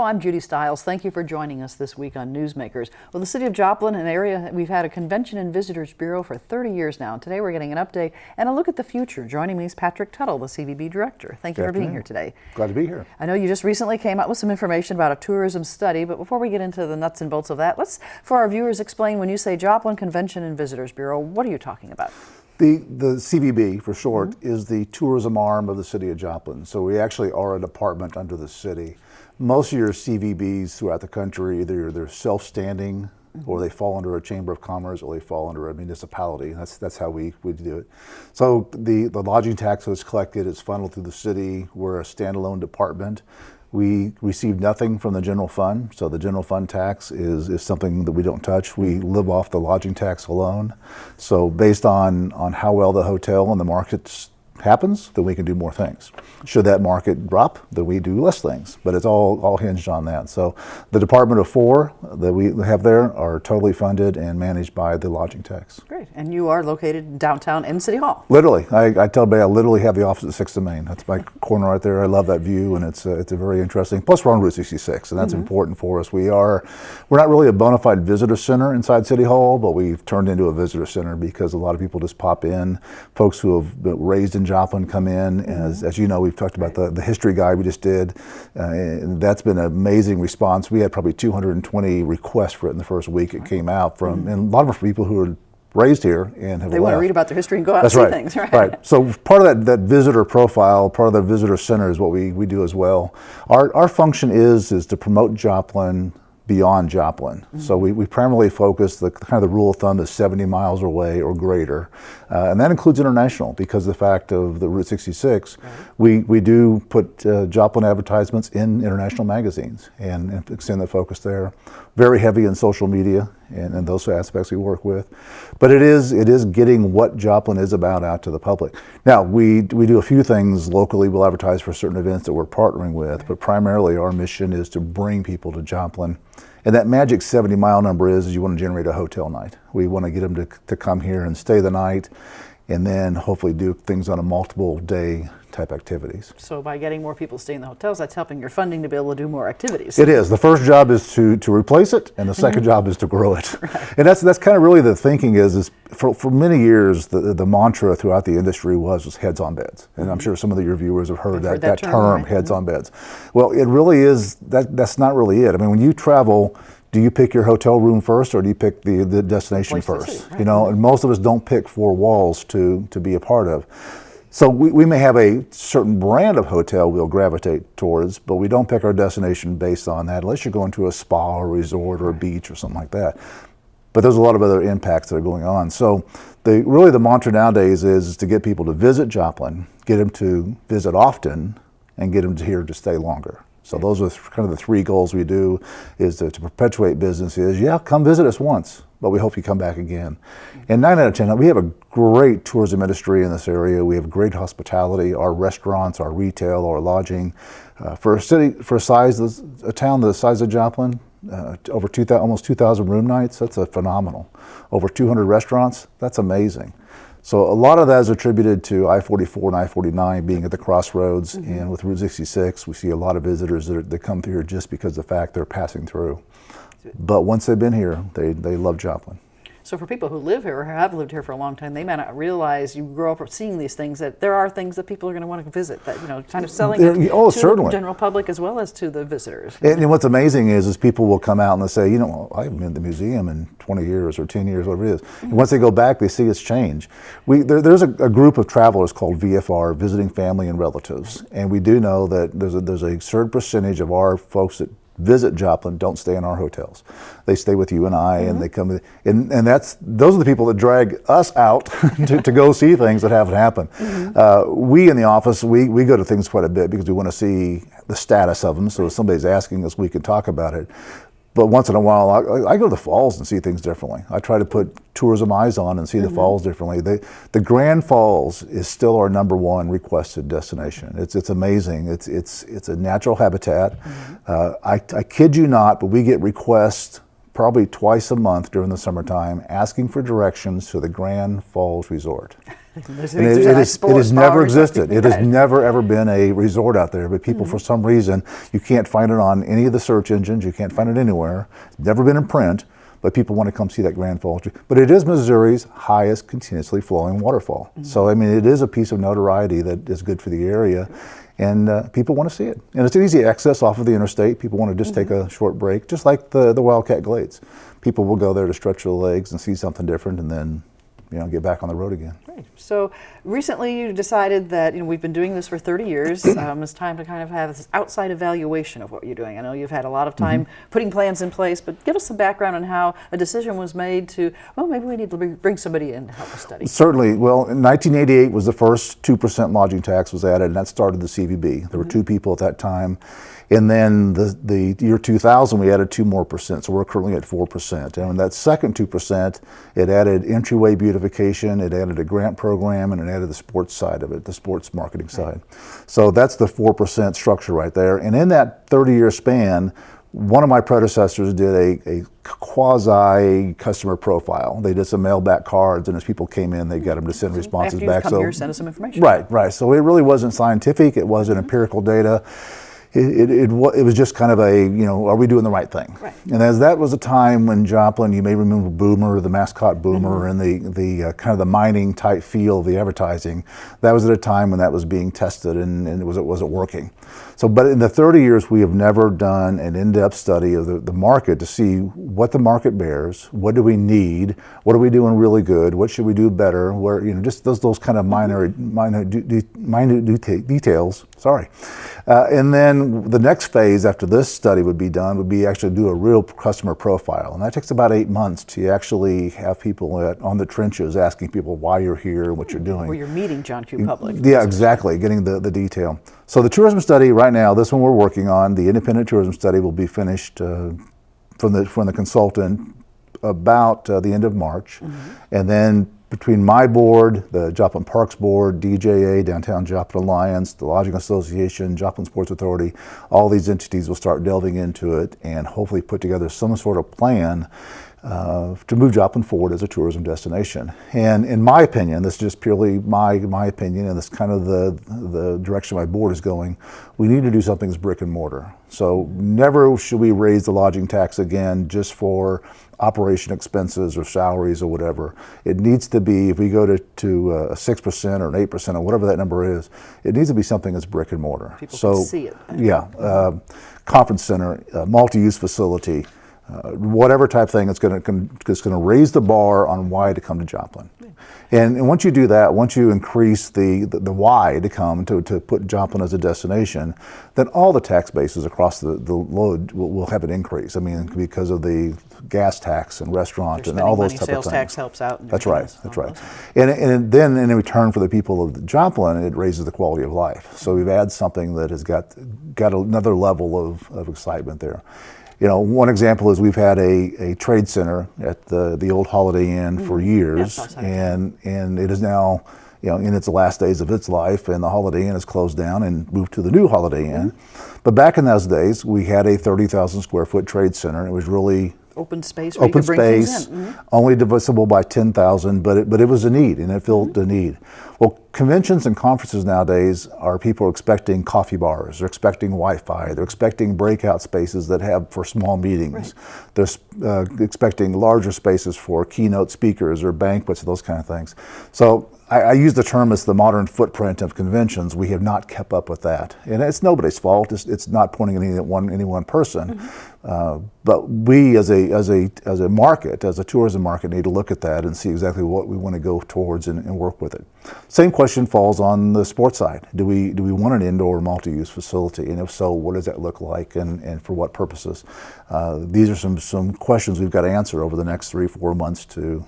I'm Judy Stiles. Thank you for joining us this week on Newsmakers. Well, the city of Joplin, an area we've had a Convention and Visitors Bureau for 30 years now. Today we're getting an update and a look at the future. Joining me is Patrick Tuttle, the CVB director. Thank you for being here today. Glad to be here. I know you just recently came out with some information about a tourism study, but before we get into the nuts and bolts of that, let's, for our viewers, explain when you say Joplin Convention and Visitors Bureau, what are you talking about? The CVB, for short, is the tourism arm of the city of Joplin. So we actually are a department under the city. Most of your CVBs throughout the country, either they're self-standing or they fall under a chamber of commerce or they fall under a municipality. That's how we do it. So the lodging tax that's collected is funneled through the city. We're a standalone department. We receive nothing from the general fund, so the general fund tax is something that we don't touch. We live off the lodging tax alone. So based on how well the hotel and the markets happens, then we can do more things. Should that market drop, then we do less things, but it's all hinged on that. So the Department of Four that we have there are totally funded and managed by the lodging tax. Great, and you are located downtown in City Hall. Literally, I tell everybody I literally have the office at 6th and Main. That's my corner right there. I love that view, and it's a very interesting. Plus, we're on Route 66, and that's important for us. We're not really a bona fide visitor center inside City Hall, but we've turned into a visitor center because a lot of people just pop in. Folks who have been raised in Joplin come in. As you know, we've talked about the history guide we just did. And that's been an amazing response. We had probably 220 requests for it in the first week it came out from, and a lot of them are people who are raised here and have They left. want to read about their history and go out and see things, right? Right. So part of that visitor profile, part of the visitor center is what we do as well. Our function is to promote Joplin beyond Joplin. So we primarily focus, the kind of the rule of thumb is 70 miles away or greater. And that includes international because of the fact of the Route 66. We do put Joplin advertisements in international magazines and extend the focus there. Very heavy in social media and those aspects we work with. But it is getting what Joplin is about out to the public. Now, we do a few things locally. We'll advertise for certain events that we're partnering with, but primarily our mission is to bring people to Joplin. And that magic 70-mile number is you want to generate a hotel night. We want to get them to come here and stay the night and then hopefully do things on a multiple day type activities. So by getting more people to stay in the hotels, that's helping your funding to be able to do more activities. It is. The first job is to replace it, and the second job is to grow it. And that's kind of really the thinking is for many years, the mantra throughout the industry was heads on beds. And I'm sure some of your viewers have heard that term, heads on beds. Well, it really is, that's not really it. I mean, when you travel, do you pick your hotel room first or do you pick the destination first? You know, and most of us don't pick four walls to be a part of. So we may have a certain brand of hotel we'll gravitate towards, but we don't pick our destination based on that unless you're going to a spa or resort or a beach or something like that. But there's a lot of other impacts that are going on. So really the mantra nowadays is to get people to visit Joplin, get them to visit often, and get them here to stay longer. So those are kind of the three goals we do, is to perpetuate businesses. Yeah, come visit us once, but we hope you come back again. And 9 out of 10, we have a great tourism industry in this area. We have great hospitality, our restaurants, our retail, our lodging. For a town the size of Joplin, almost 2,000 room nights, that's a phenomenal. Over 200 restaurants, that's amazing. So a lot of that is attributed to I-44 and I-49 being at the crossroads, and with Route 66, we see a lot of visitors that come through here just because of the fact they're passing through. But once they've been here, they love Joplin. So for people who live here or have lived here for a long time, they may not realize, you grow up seeing these things, that there are things that people are going to want to visit, that, you know, kind of selling it to the general public as well as to the visitors. And what's amazing is people will come out and they'll say, you know, I haven't been to the museum in 20 years or 10 years, whatever it is. And once they go back, they see it's changed. There's a group of travelers called VFR, Visiting Family and Relatives. And we do know that there's a certain percentage of our folks that visit Joplin don't stay in our hotels. They stay with you and I, and they come, and those are the people that drag us out to go see things that haven't happened. We in the office, we go to things quite a bit because we want to see the status of them. So if somebody's asking us, we can talk about it. But once in a while, I go to the falls and see things differently. I try to put tourism eyes on and see the falls differently. The Grand Falls is still our #1 requested destination. It's amazing. It's a natural habitat. I kid you not, but we get requests probably twice a month during the summertime asking for directions to the Grand Falls Resort. And it has never existed. It has never ever been a resort out there, but people, for some reason, you can't find it on any of the search engines, you can't find it anywhere. It's never been in print, but people want to come see that Grand Falls. But it is Missouri's highest continuously flowing waterfall. So I mean, it is a piece of notoriety that is good for the area, and people want to see it. And it's an easy access off of the interstate. People want to just take a short break, just like the Wildcat Glades. People will go there to stretch their legs and see something different, and then get back on the road again. Right. So recently you decided that we've been doing this for 30 years. It's time to kind of have this outside evaluation of what you're doing. I know you've had a lot of time putting plans in place, but give us some background on how a decision was made to, well, maybe we need to bring somebody in to help us study. Certainly. Well, in 1988 was the first 2% lodging tax was added, and that started the CVB. There were 2 people at that time. And then the year 2000, we added 2 more percent, so we're currently at 4%. And in that second 2%, it added entryway beautification, it added a grant program, and it added the sports side of it, the sports marketing side. So that's the 4% structure right there. And in that 30-year span, one of my predecessors did a quasi customer profile. They did some mail-back cards, and as people came in, they got them to send responses back. After you come here, send us some information. Right. So it really wasn't scientific, it wasn't empirical data. It was just kind of a, are we doing the right thing? Right. And as that was a time when Joplin, you may remember Boomer, the mascot Boomer, and the kind of the mining type feel of the advertising. That was at a time when that was being tested and it wasn't working. So, but in the 30 years, we have never done an in-depth study of the market to see what the market bears, what do we need, what are we doing really good, what should we do better, where, just those kind of minute details. Sorry. And then the next phase after this study would be done would be actually do a real customer profile. And that takes about 8 months to actually have people on the trenches asking people why you're here and what you're doing. Where you're meeting John Q. Public. Yeah, exactly, getting the detail. So the tourism study right now, this one we're working on, the independent tourism study will be finished from the consultant about the end of March. And then between my board, the Joplin Parks Board, DJA, Downtown Joplin Alliance, the Lodging Association, Joplin Sports Authority, all these entities will start delving into it and hopefully put together some sort of plan to move Joplin forward as a tourism destination. And in my opinion, this is just purely my opinion, and this kind of the direction my board is going, we need to do something as brick and mortar. So never should we raise the lodging tax again just for operation expenses or salaries or whatever. It needs to be, if we go to a 6% or an 8% or whatever that number is, it needs to be something that's brick and mortar. People can see it. Yeah, conference center, multi-use facility, whatever type thing, it's going to raise the bar on why to come to Joplin. And once you do that, once you increase the why to come to put Joplin as a destination, then all the tax bases across the load will have an increase. I mean, because of the gas tax and restaurant and all those type of things. Sales tax helps out. That's right. And then in return for the people of Joplin, it raises the quality of life. So we've added something that has got another level of excitement there. One example is we've had a trade center at the old Holiday Inn for years, and it is now, in its last days of its life, and the Holiday Inn is closed down and moved to the new Holiday Inn. But back in those days, we had a 30,000 square foot trade center. It was really open space, where you could bring things in. Only divisible by 10,000, but it was a need, and it filled the need. Well, conventions and conferences nowadays people are expecting coffee bars, they're expecting Wi-Fi, they're expecting breakout spaces that have for small meetings. Right. They're expecting larger spaces for keynote speakers or banquets, those kind of things. So I use the term as the modern footprint of conventions. We have not kept up with that, and it's nobody's fault. It's not pointing at any one person, but we as a market, as a tourism market, need to look at that and see exactly what we want to go towards and work with it. Same question falls on the sports side. Do we want an indoor multi-use facility, and if so, what does that look like, and for what purposes? These are some questions we've got to answer over the next 3-4 months to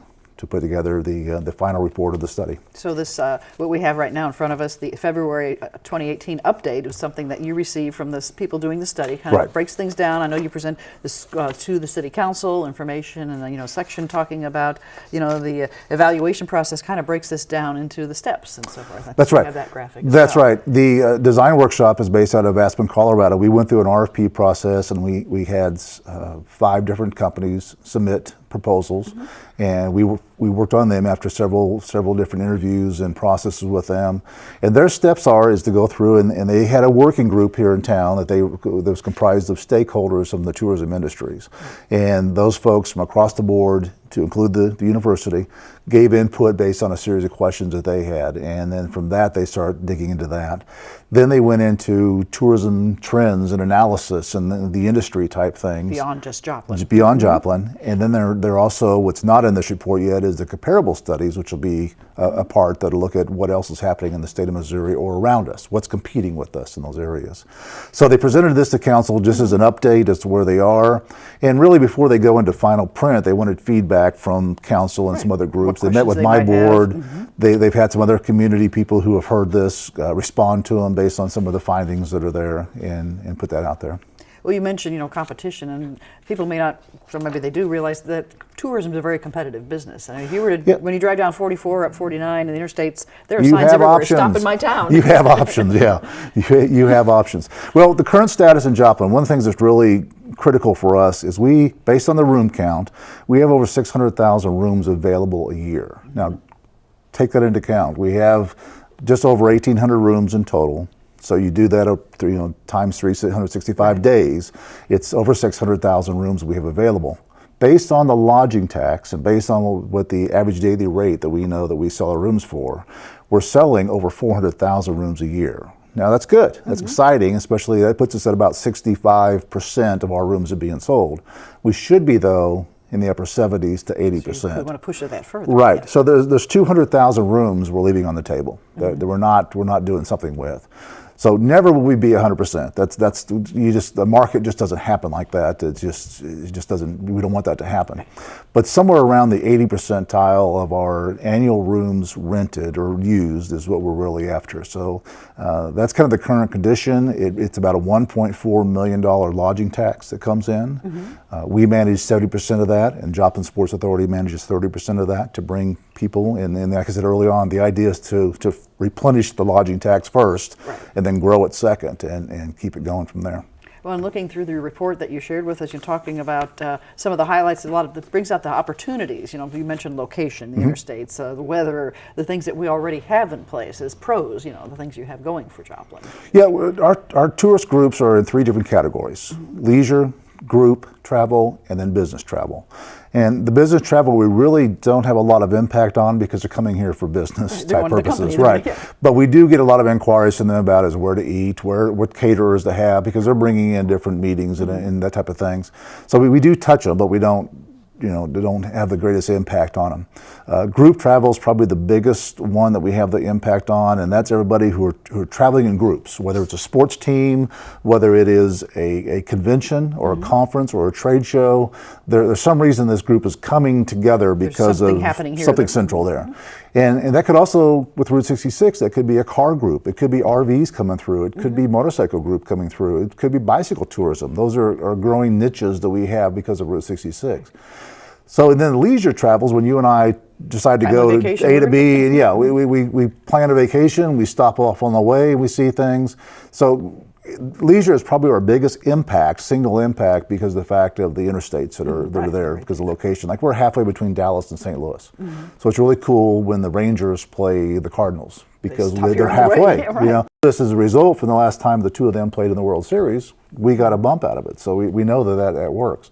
put together the final report of the study. So this, what we have right now in front of us, the February 2018 update, is something that you received from the people doing the study. Kind of breaks things down. I know you present this to the City Council, information, and section talking about the evaluation process. Kind of breaks this down into the steps and so forth. That's right. Have that graphic. That's right. The design workshop is based out of Aspen, Colorado. We went through an RFP process, and we had 5 different companies submit proposals, and we we worked on them after several different interviews and processes with them. And their steps is to go through, and they had a working group here in town that was comprised of stakeholders from the tourism industries. And those folks from across the board, to include the university, gave input based on a series of questions that they had. And then from that, they started digging into that. Then they went into tourism trends and analysis and the industry type things. Beyond just Joplin. Beyond Joplin. And then they're also, what's not in this report yet is the comparable studies, which will be a part that'll look at what else is happening in the state of Missouri or around us, what's competing with us in those areas. So they presented this to council just as an update as to where they are. And really before they go into final print, they wanted feedback from council and some other groups. They met with my board. They've had some other community people who have heard this respond to them based on some of the findings that are there and put that out there. Well, you mentioned, competition, and people may not, or maybe they do realize that tourism is a very competitive business. I mean, if you were to, when you drive down 44 up 49 in the interstates, there are signs everywhere, stop in my town. You have options, yeah. You have options. Well, the current status in Joplin, one of the things that's really critical for us is based on the room count, we have over 600,000 rooms available a year. Now, take that into account. We have just over 1,800 rooms in total. So you do that times 365 days, it's over 600,000 rooms we have available. Based on the lodging tax and based on what the average daily rate that we know that we sell our rooms for, we're selling over 400,000 rooms a year. Now that's good, that's exciting, especially that puts us at about 65% of our rooms are being sold. We should be though in the upper 70s to 80%. So we want to push it that further. Right. Yeah. So there's 200,000 rooms we're leaving on the table that we're not doing something with. So never will we be 100%. The market just doesn't happen like that. It just doesn't. We don't want that to happen. But somewhere around the 80 percentile of our annual rooms rented or used is what we're really after. So that's kind of the current condition. It's about a $1.4 million lodging tax that comes in. We manage 70% of that, and Joplin Sports Authority manages 30% of that to bring people. And like I said early on, the idea is to replenish the lodging tax first, and then grow it second, and keep it going from there. Well, and looking through the report that you shared with us, you're talking about some of the highlights. That brings out the opportunities. You mentioned location, the interstates, the weather, the things that we already have in place as pros. The things you have going for Joplin. Yeah, our tourist groups are in 3 different categories: leisure, group travel, and then business travel. And the business travel we really don't have a lot of impact on because they're coming here for business type purposes, right? But we do get a lot of inquiries from them about where to eat, what caterers to have, because they're bringing in different meetings and that type of things. So we do touch them, but we don't have the greatest impact on them. Group travel is probably the biggest one that we have the impact on, and that's everybody who are traveling in groups, whether it's a sports team, whether it is a convention or a conference or a trade show. There's some reason this group is coming together because of something central there. And that could also, with Route 66, that could be a car group. It could be RVs coming through. It could be motorcycle group coming through. It could be bicycle tourism. Those are growing niches that we have because of Route 66. So and then leisure travels, when you and I decide to go to A to B, and we plan a vacation, we stop off on the way, we see things. So leisure is probably our biggest single impact, because of the fact of the interstates that are there because of location. Like we're halfway between Dallas and St. Louis. So it's really cool when the Rangers play the Cardinals because they're halfway. This is a result from the last time the two of them played in the World Series. We got a bump out of it. So we know that works.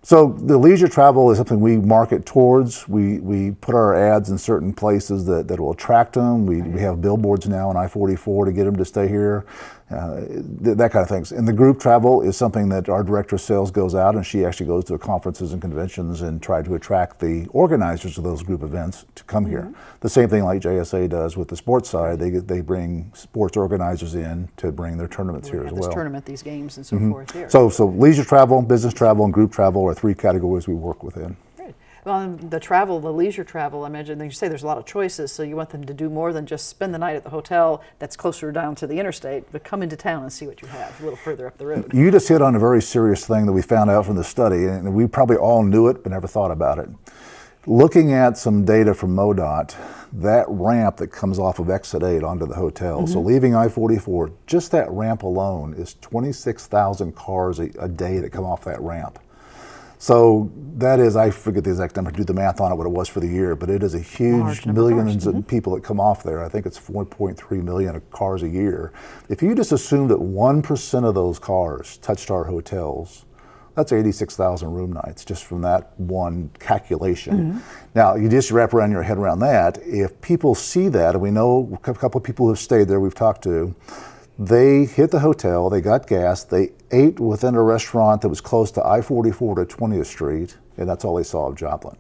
So the leisure travel is something we market towards. We put our ads in certain places that will attract them. We have billboards now on I-44 to get them to stay here, that kind of things. And the group travel is something that our director of sales goes out, and she actually goes to conferences and conventions and try to attract the organizers of those group events to come here. The same thing like JSA does with the sports side. They bring sports organizers in to bring their tournaments here as well. This tournament, these games, and so forth here. So leisure travel, business travel, and group travel are 3 categories we work within. Great. Well, the leisure travel, I imagine you say there's a lot of choices, so you want them to do more than just spend the night at the hotel that's closer down to the interstate, but come into town and see what you have a little further up the road. You just hit on a very serious thing that we found out from the study, and we probably all knew it but never thought about it. Looking at some data from MoDOT, that ramp that comes off of Exit 8 onto the hotel, so leaving I-44, just that ramp alone is 26,000 cars a day that come off that ramp. So that is, I forget the exact number, do the math on it, what it was for the year, but it is a huge millions of people that come off there. I think it's 4.3 million cars a year. If you just assume that 1% of those cars touched our hotels, that's 86,000 room nights just from that one calculation. Now, you just wrap around your head around that. If people see that, and we know a couple of people who have stayed there we've talked to, they hit the hotel, they got gas, they ate within a restaurant that was close to I-44 to 20th Street, and that's all they saw of Joplin.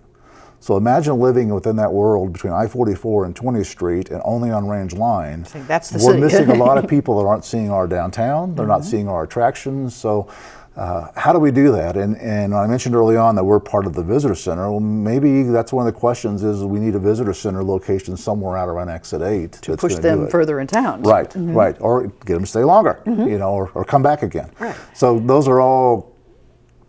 So imagine living within that world between I-44 and 20th Street and only on Range Line. That's the We're city. missing a lot of people that aren't seeing our downtown, they're not seeing our attractions. So how do we do that? And I mentioned early on that we're part of the visitor center. Well, maybe that's one of the questions is we need a visitor center location somewhere out around Exit 8 to push them further in town. Right, right. Or get them to stay longer, you know, or come back again. Right. So those are all,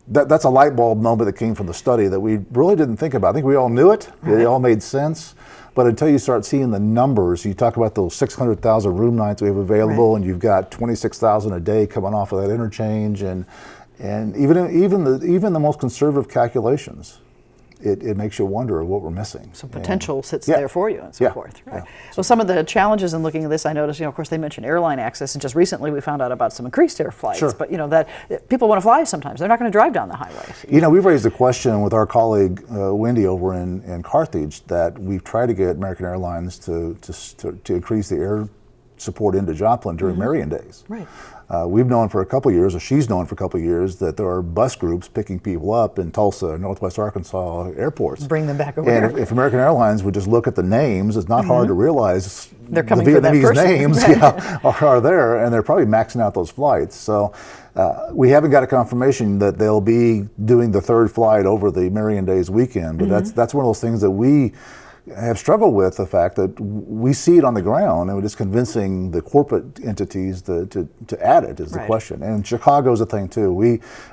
that's a light bulb moment that came from the study that we really didn't think about. I think we all knew it. It all made sense. But until you start seeing the numbers, you talk about those 600,000 room nights we have available, and you've got 26,000 a day coming off of that interchange, and even the most conservative calculations, it makes you wonder what we're missing. Some potential sits there for you and so forth. Right. Well, some of the challenges in looking at this, I noticed, of course, they mentioned airline access, and just recently we found out about some increased air flights. Sure. But that people want to fly sometimes. They're not going to drive down the highways. We've raised a question with our colleague Wendy over in Carthage that we've tried to get American Airlines to increase the air support into Joplin during Marion days. Right. We've known for a couple of years, or she's known for a couple of years, that there are bus groups picking people up in Tulsa, Northwest Arkansas airports. Bring them back over and here. if American Airlines would just look at the names, it's not hard to realize they're coming the for that Vietnamese person. names are there, and they're probably maxing out those flights. So we haven't got a confirmation that they'll be doing the third flight over the Marion Days weekend, but that's one of those things that we have struggled with, the fact that we see it on the ground and we're just convincing the corporate entities to add it is the question. And Chicago's a thing too.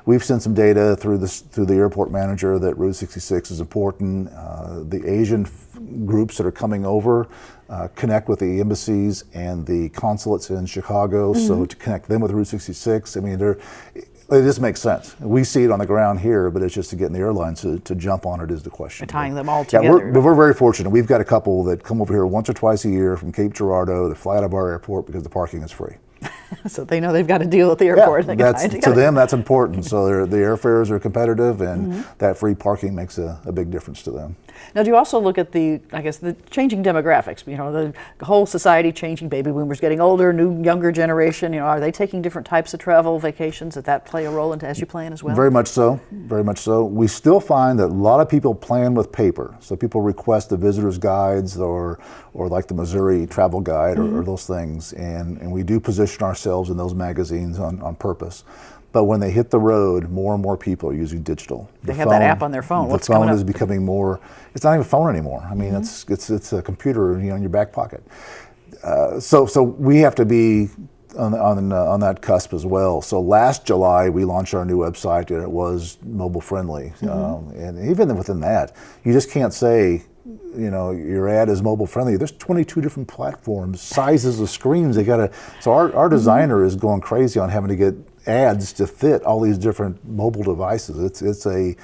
We've sent some data through the airport manager that Route 66 is important. The Asian groups that are coming over connect with the embassies and the consulates in Chicago, so to connect them with Route 66, I mean, it just makes sense. We see it on the ground here, but it's just to get in the airlines to jump on it is the question. Tying them all together. But we're very fortunate. We've got a couple that come over here once or twice a year from Cape Girardeau to fly out of our airport because the parking is free. So they know they've got to deal at the airport. Yeah, to them, that's important. So the airfares are competitive, and that free parking makes a big difference to them. Now, do you also look at the changing demographics? The whole society changing, baby boomers getting older, younger generation. Are they taking different types of travel, vacations? Does that play a role into as you plan as well? Very much so. Very much so. We still find that a lot of people plan with paper. So people request the visitor's guides or like the Missouri travel guide or those things, and we do position ourselves in those magazines on purpose. But when they hit the road, more and more people are using digital. They have that app on their phone. The phone is becoming more. It's not even a phone anymore. I mean, it's a computer, in your back pocket. So we have to be on that cusp as well. So last July we launched our new website, and it was mobile friendly. And even within that, you just can't say, your ad is mobile friendly. There's 22 different platforms, sizes of screens. So our designer is going crazy on having to get ads to fit all these different mobile devices. It's a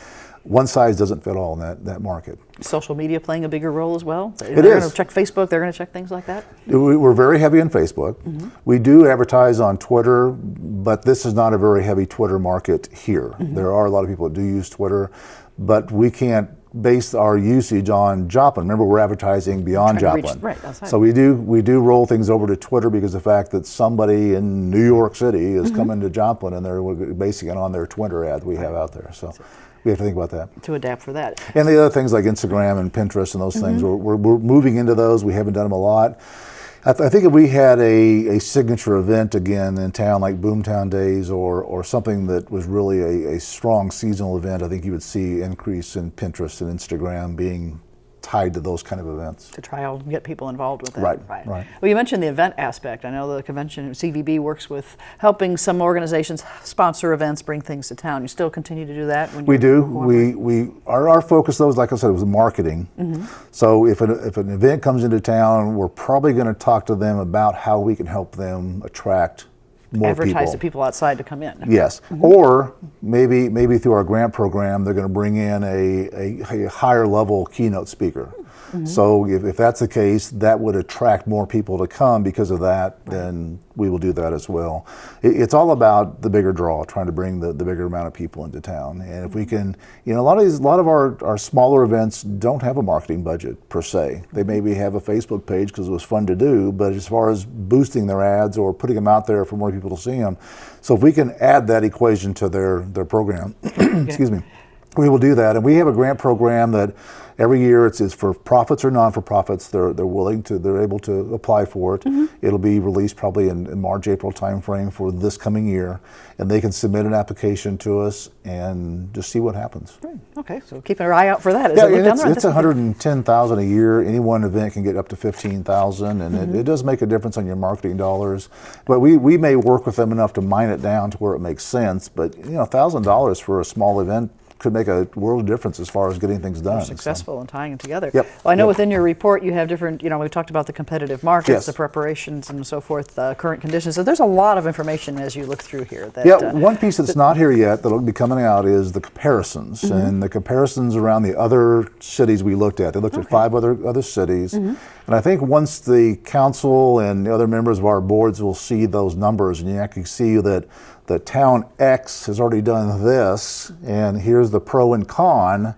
one size doesn't fit all in that market. Social media playing a bigger role as well? They're going to check Facebook, they're going to check things like that? We're very heavy on Facebook. We do advertise on Twitter, but this is not a very heavy Twitter market here. There are a lot of people that do use Twitter, but we can't base our usage on Joplin. Remember, we're advertising beyond Joplin. So we do roll things over to Twitter because of the fact that somebody in New York City is coming to Joplin and they're basing it on their Twitter ad we have out there. So we have to think about that. To adapt for that. And the other things like Instagram and Pinterest and those things, we're moving into those. We haven't done them a lot. I think if we had a signature event again in town, like Boomtown Days or something that was really a strong seasonal event, I think you would see increase in Pinterest and Instagram being tied to those kind of events. To try and get people involved with that. Right. Well, you mentioned the event aspect. I know the convention, CVB, works with helping some organizations sponsor events, bring things to town. You still continue to do that? We do. Our focus, though, is, like I said, was marketing. So if an event comes into town, we're probably going to talk to them about how we can help them attract more advertise people. to people outside to come in. Yes, or maybe through our grant program, they're going to bring in a higher level keynote speaker. So if that's the case, that would attract more people to come because of that, then we will do that as well. It's all about the bigger draw, trying to bring the bigger amount of people into town. And if we can, a lot of our smaller events don't have a marketing budget per se. They maybe have a Facebook page because it was fun to do, but as far as boosting their ads or putting them out there for more people to see them, so if we can add that equation to their program, excuse me, we will do that. And we have a grant program that every year it's for profits or non-for-profits. They're able to apply for it. It'll be released probably in March, April timeframe for this coming year, and they can submit an application to us and just see what happens. Great. Okay, so keep an eye out for that. Yeah, it's $110,000 a year. Any one event can get up to $15,000, and it does make a difference on your marketing dollars. But we may work with them enough to mine it down to where it makes sense. But $1,000 for a small event could make a world of difference as far as getting things done. Successful and tying it together. Yep. Well, I know within your report you have different, we've talked about the competitive markets, Yes. the preparations and so forth, current conditions. So there's a lot of information as you look through here. One piece that's not here yet that'll be coming out is the comparisons, and the comparisons around the other cities we looked at. They looked at 5 other cities, and I think once the council and the other members of our boards will see those numbers, and you actually see that the town X has already done this, and here's the pro and con,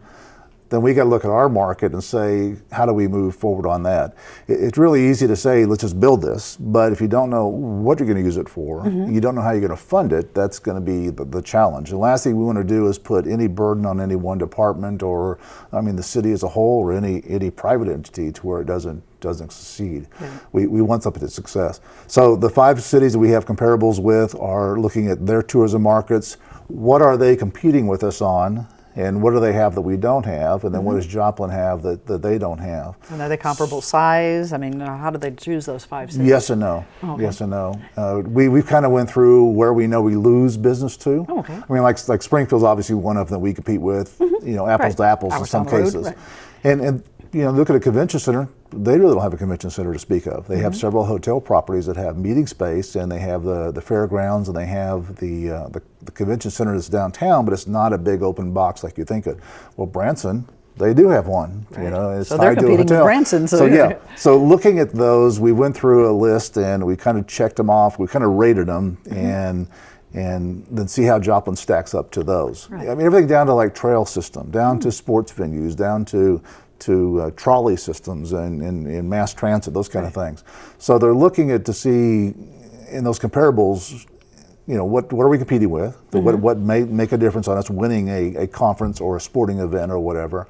then we got to look at our market and say, how do we move forward on that? It's really easy to say, let's just build this, but if you don't know what you're going to use it for, you don't know how you're going to fund it, that's going to be the challenge. The last thing we want to do is put any burden on any one department or, the city as a whole or any private entity to where it doesn't succeed. We want something to success. So the 5 cities that we have comparables with are looking at their tourism markets. What are they competing with us on? And what do they have that we don't have? And then what does Joplin have that they don't have? And are they comparable size? How do they choose those 5 cities? Yes and no. Okay. Yes and no. We kind of went through where we know we lose business to. Oh, okay. Like Springfield's obviously one of them that we compete with, apples to apples in some cases. Right. And look at a convention center, they really don't have a convention center to speak of. They have several hotel properties that have meeting space, and they have the fairgrounds, and they have the convention center that's downtown, but it's not a big open box like you think it. Well, Branson, they do have one. Right. It's so they're competing with Branson. So looking at those, we went through a list and we kind of checked them off. We kind of rated them and then see how Joplin stacks up to those. Right. Everything down to like trail system, down to sports venues, down to trolley systems and mass transit, those kind of things. So they're looking at to see in those comparables, what are we competing with? What may make a difference on us winning a conference or a sporting event or whatever.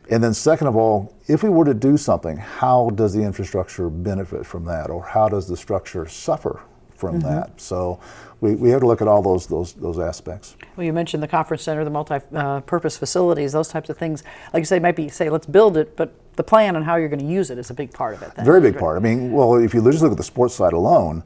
And then second of all, if we were to do something, how does the infrastructure benefit from that, or how does the structure suffer from that? So we have to look at all those aspects. Well, you mentioned the conference center, the multi-purpose facilities, those types of things. Like you say, might be let's build it, but the plan on how you're going to use it is a big part of it. Very big part. If you just look at the sports side alone,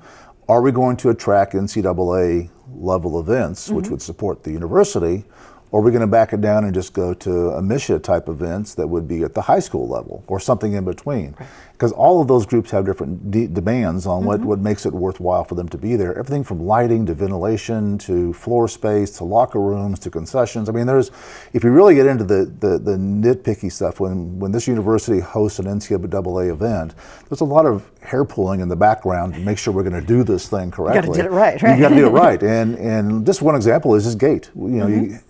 are we going to attract NCAA level events, which would support the university, or are we going to back it down and just go to a MISHA type events that would be at the high school level or something in between? Because all of those groups have different demands on what makes it worthwhile for them to be there. Everything from lighting to ventilation to floor space to locker rooms to concessions. If you really get into the nitpicky stuff, when this university hosts an NCAA event, there's a lot of hair pulling in the background to make sure we're going to do this thing correctly. You got to get it right, You got to do it right. And just one example is this gate.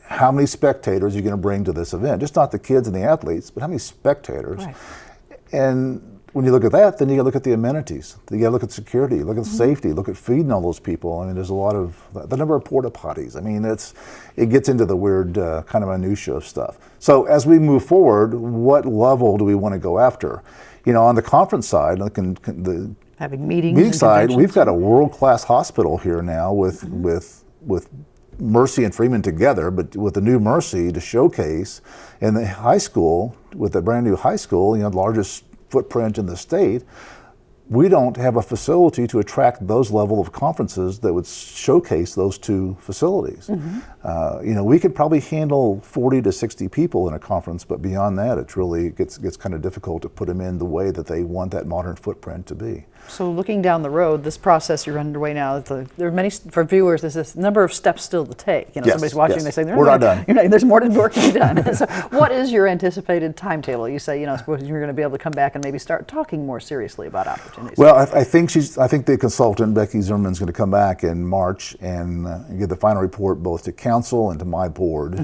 How many spectators are you going to bring to this event? Just not the kids and the athletes, but how many spectators? Right. And when you look at that, then you got to look at the amenities. You got to look at security, look at safety, look at feeding all those people. There's a lot of the number of porta potties. It gets into the weird kind of minutia of stuff. So as we move forward, what level do we want to go after? On the conference side, the having meetings. Meeting side, we've got a world-class hospital here now with Mercy and Freeman together, but with the new Mercy to showcase, and the high school with the brand new high school, the largest footprint in the state. we don't have a facility to attract those level of conferences that would showcase those two facilities. You know, we could probably handle 40 to 60 people in a conference, but beyond that, it really gets kind of difficult to put them in the way that they want that modern footprint to be. So looking down the road, this process you're underway now, there are many, for viewers, there's this number of steps still to take. You know, Yes, somebody's watching, yes. they say, We're not done. You know, there's more work to be done. So what is your anticipated timetable? You say, you know, suppose you're going to be able to come back and maybe start talking more seriously about opportunities. Well, I think the consultant, Becky Zimmerman's going to come back in March and give the final report both to council and to my board,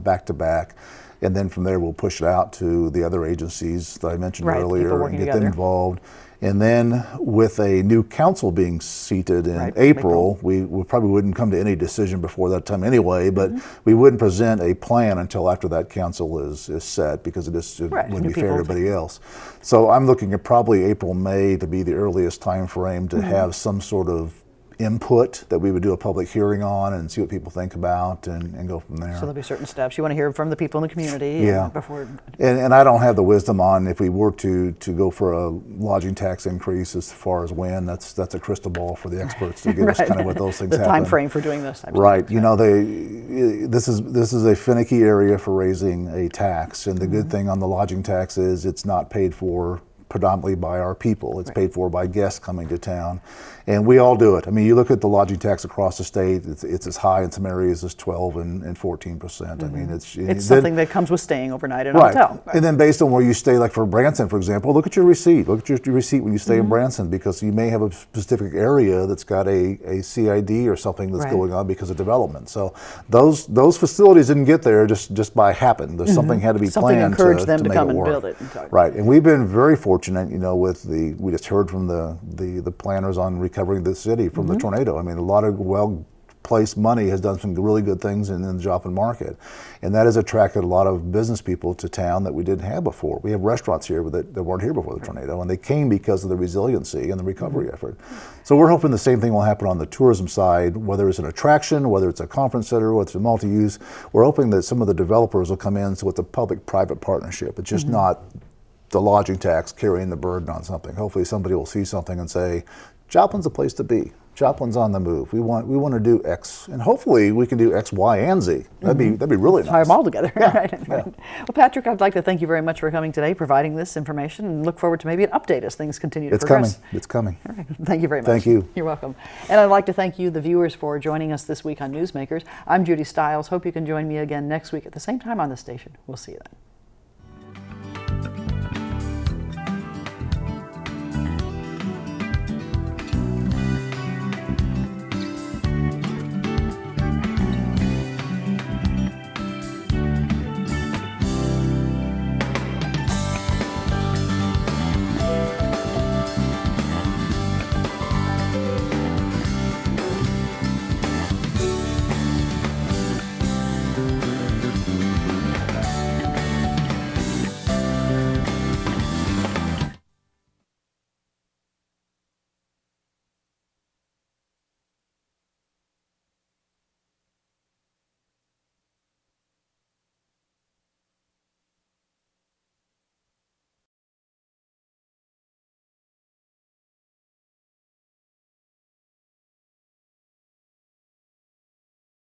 back to back. And then from there, we'll push it out to the other agencies that I mentioned earlier and get them involved. And then with a new council being seated in April, we probably wouldn't come to any decision before that time anyway, but we wouldn't present a plan until after that council is set, because it wouldn't be fair to everybody else. So I'm looking at probably April, May to be the earliest time frame to have some sort of input that we would do a public hearing on and see what people think about and go from there. So there'll be certain steps you want to hear from the people in the community before. And I don't have the wisdom on if we were to go for a lodging tax increase as far as when. That's a crystal ball for the experts to give us kind of what those things happen. The time frame for doing this. Right. You know, this is a finicky area for raising a tax, and the good thing on the lodging tax is it's not paid for predominantly by our people. It's paid for by guests coming to town. And we all do it. I mean, you look at the lodging tax across the state, it's as high in some areas as 12 and 14%. I mean, it's something that comes with staying overnight in a hotel. And then based on where you stay, like for Branson, for example, look at your receipt. Look at your receipt when you stay in Branson, because you may have a specific area that's got a CID or something that's going on because of development. So those facilities didn't get there just by happen. There's something had to be planned to encourage them to make come it and work. build it. Right. And we've been very fortunate, you know, with we just heard from the planners on recovering the city from the tornado. I mean, a lot of well-placed money has done some really good things in the Joplin market, and that has attracted a lot of business people to town that we didn't have before. We have restaurants here that weren't here before the tornado, and they came because of the resiliency and the recovery effort. So we're hoping the same thing will happen on the tourism side, whether it's an attraction, whether it's a conference center, whether it's a multi-use. We're hoping that some of the developers will come in, so it's a public-private partnership. It's just not the lodging tax carrying the burden on something. Hopefully somebody will see something and say, Joplin's a place to be. Joplin's on the move. We want to do X, and hopefully we can do X, Y, and Z. That'd be really nice. Tie them all together. Yeah. Well, Patrick, I'd like to thank you very much for coming today, providing this information, and look forward to maybe an update as things continue to progress. It's coming. All right. Thank you very much. Thank you. You're welcome. And I'd like to thank you, the viewers, for joining us this week on Newsmakers. I'm Judy Stiles. Hope you can join me again next week at the same time on this station. We'll see you then.